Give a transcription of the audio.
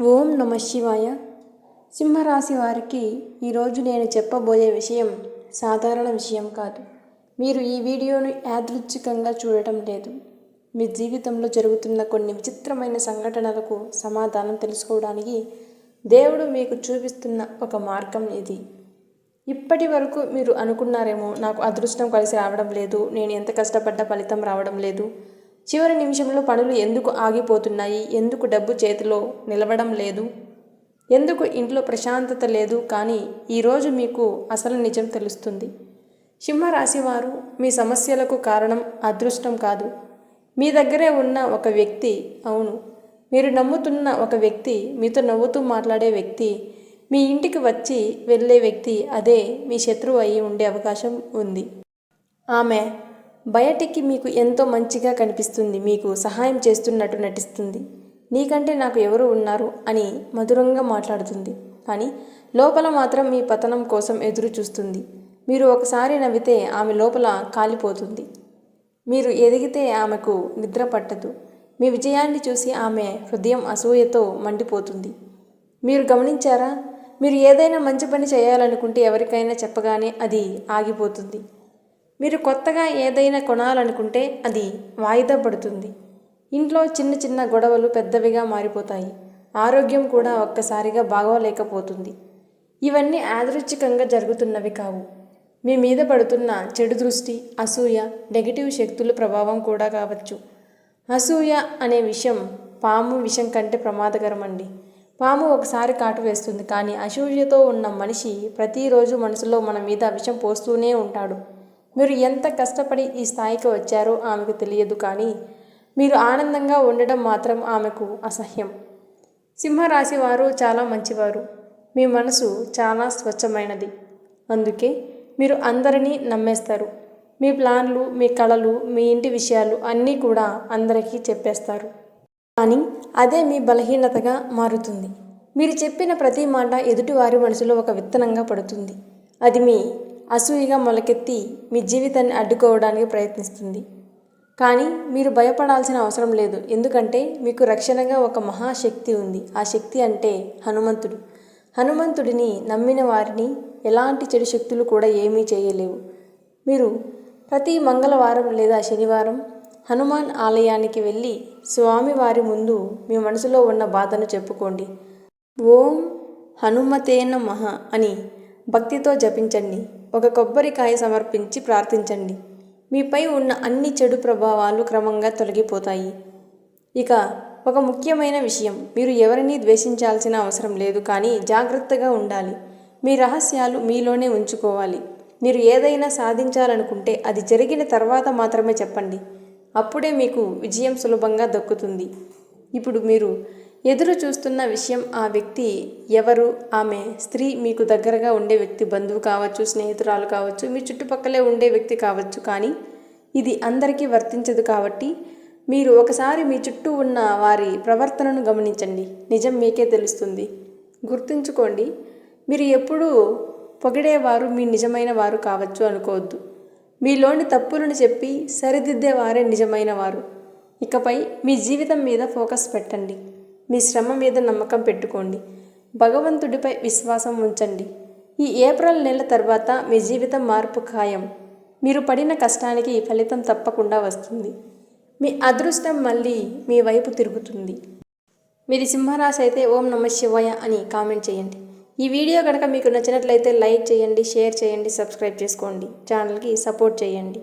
ఓం నమ శివాయ. సింహరాశి వారికి ఈరోజు నేను చెప్పబోయే విషయం సాధారణ విషయం కాదు. మీరు ఈ వీడియోను యాదృచ్ఛికంగా చూడటం లేదు. మీ జీవితంలో జరుగుతున్న కొన్ని విచిత్రమైన సంఘటనలకు సమాధానం తెలుసుకోవడానికి దేవుడు మీకు చూపిస్తున్న ఒక మార్గం ఇది. ఇప్పటి వరకు మీరు అనుకున్నారేమో, నాకు అదృష్టం కలిసి రావడం లేదు, నేను ఎంత కష్టపడ్డ ఫలితం రావడం లేదు, చివరి నిమిషంలో పనులు ఎందుకు ఆగిపోతున్నాయి, ఎందుకు డబ్బు చేతిలో నిలవడం లేదు, ఎందుకు ఇంట్లో ప్రశాంతత లేదు. కానీ ఈరోజు మీకు అసలు నిజం తెలుస్తుంది. సింహరాశి వారు, మీ సమస్యలకు కారణం అదృష్టం కాదు, మీ దగ్గరే ఉన్న ఒక వ్యక్తి. అవును, మీరు నమ్ముతున్న ఒక వ్యక్తి, మీతో నవ్వుతూ మాట్లాడే వ్యక్తి, మీ ఇంటికి వచ్చి వెళ్ళే వ్యక్తి, అదే మీ శత్రువు అయి ఉండే అవకాశం ఉంది. ఆమె బయటికి మీకు ఎంతో మంచిగా కనిపిస్తుంది, మీకు సహాయం చేస్తున్నట్టు నటిస్తుంది, నీకంటే నాకు ఎవరు ఉన్నారు అని మధురంగా మాట్లాడుతుంది. కానీ లోపల మాత్రం మీ పతనం కోసం ఎదురు చూస్తుంది. మీరు ఒకసారి నవ్వితే ఆమె లోపల కాలిపోతుంది. మీరు ఎదిగితే ఆమెకు నిద్ర పట్టదు. మీ విజయాన్ని చూసి ఆమె హృదయం అసూయతో మండిపోతుంది. మీరు గమనించారా? మీరు ఏదైనా మంచి పని చేయాలనుకుంటే ఎవరికైనా చెప్పగానే అది ఆగిపోతుంది. మీరు కొత్తగా ఏదైనా కొనాలనుకుంటే అది వాయిదా పడుతుంది. ఇంట్లో చిన్న చిన్న గొడవలు పెద్దవిగా మారిపోతాయి. ఆరోగ్యం కూడా ఒక్కసారిగా బాగోలేకపోతుంది. ఇవన్నీ యాదృచ్ఛికంగా జరుగుతున్నవి కావు. మీ మీద పడుతున్న చెడు దృష్టి, అసూయ, నెగిటివ్ శక్తుల ప్రభావం కూడా కావచ్చు. అసూయ అనే విషయం పాము విషం కంటే ప్రమాదకరమండి. పాము ఒకసారి కాటు వేస్తుంది, కానీ అసూయతో ఉన్న మనిషి ప్రతిరోజు మనసులో మన మీద విషం పోస్తూనే ఉంటాడు. మీరు ఎంత కష్టపడి ఈ స్థాయికి వచ్చారో ఆమెకు తెలియదు, కానీ మీరు ఆనందంగా ఉండడం మాత్రం ఆమెకు అసహ్యం. సింహరాశి వారు చాలా మంచివారు. మీ మనసు చాలా స్వచ్ఛమైనది. అందుకే మీరు అందరినీ నమ్మేస్తారు. మీ ప్లాన్లు, మీ కళలు, మీ ఇంటి విషయాలు అన్నీ కూడా అందరికీ చెప్పేస్తారు. కానీ అదే మీ బలహీనతగా మారుతుంది. మీరు చెప్పిన ప్రతి మాట ఎదుటివారి మనసులో ఒక విత్తనంగా పడుతుంది. అది మీ అసూయగా మొలకెత్తి మీ జీవితాన్ని అడ్డుకోవడానికి ప్రయత్నిస్తుంది. కానీ మీరు భయపడాల్సిన అవసరం లేదు, ఎందుకంటే మీకు రక్షణగా ఒక మహాశక్తి ఉంది. ఆ శక్తి అంటే హనుమంతుడు. హనుమంతుడిని నమ్మిన వారిని ఎలాంటి చెడు శక్తులు కూడా ఏమీ చేయలేవు. మీరు ప్రతి మంగళవారం లేదా శనివారం హనుమాన్ ఆలయానికి వెళ్ళి స్వామివారి ముందు మీ మనసులో ఉన్న బాధను చెప్పుకోండి. ఓం హనుమతే నమః అని భక్తితో జపించండి. ఒక కొబ్బరికాయ సమర్పించి ప్రార్థించండి. మీపై ఉన్న అన్ని చెడు ప్రభావాలు క్రమంగా తొలగిపోతాయి. ఇక ఒక ముఖ్యమైన విషయం, మీరు ఎవరినీ ద్వేషించాల్సిన అవసరం లేదు, కానీ జాగ్రత్తగా ఉండాలి. మీ రహస్యాలు మీలోనే ఉంచుకోవాలి. మీరు ఏదైనా సాధించాలనుకుంటే అది జరిగిన తర్వాత మాత్రమే చెప్పండి. అప్పుడే మీకు విజయం సులభంగా దక్కుతుంది. ఇప్పుడు మీరు ఎదురు చూస్తున్న విషయం, ఆ వ్యక్తి ఎవరు? ఆమె స్త్రీ, మీకు దగ్గరగా ఉండే వ్యక్తి, బంధువు కావచ్చు, స్నేహితురాలు కావచ్చు, మీ చుట్టుపక్కలే ఉండే వ్యక్తి కావచ్చు. కానీ ఇది అందరికీ వర్తించదు. కాబట్టి మీరు ఒకసారి మీ చుట్టూ ఉన్న వారి ప్రవర్తనను గమనించండి. నిజం మీకే తెలుస్తుంది. గుర్తుంచుకోండి, మీరు ఎప్పుడూ పొగిడేవారు మీ నిజమైన వారు కావచ్చు అనుకోవద్దు. మీలోని తప్పులను చెప్పి సరిదిద్దేవారే నిజమైన వారు. ఇకపై మీ జీవితం మీద ఫోకస్ పెట్టండి. మీ శ్రమ మీద నమ్మకం పెట్టుకోండి. భగవంతుడిపై విశ్వాసం ఉంచండి. ఈ ఏప్రిల్ నెల తర్వాత మీ జీవితం మార్పు ఖాయం. మీరు పడిన కష్టానికి ఫలితం తప్పకుండా వస్తుంది. మీ అదృష్టం మళ్ళీ మీ వైపు తిరుగుతుంది. మీది సింహరాశి అయితే ఓం నమ శివాయ అని కామెంట్ చేయండి. ఈ వీడియో కనుక మీకు నచ్చినట్లయితే లైక్ చేయండి, షేర్ చేయండి, సబ్స్క్రైబ్ చేసుకోండి. ఛానల్కి సపోర్ట్ చేయండి.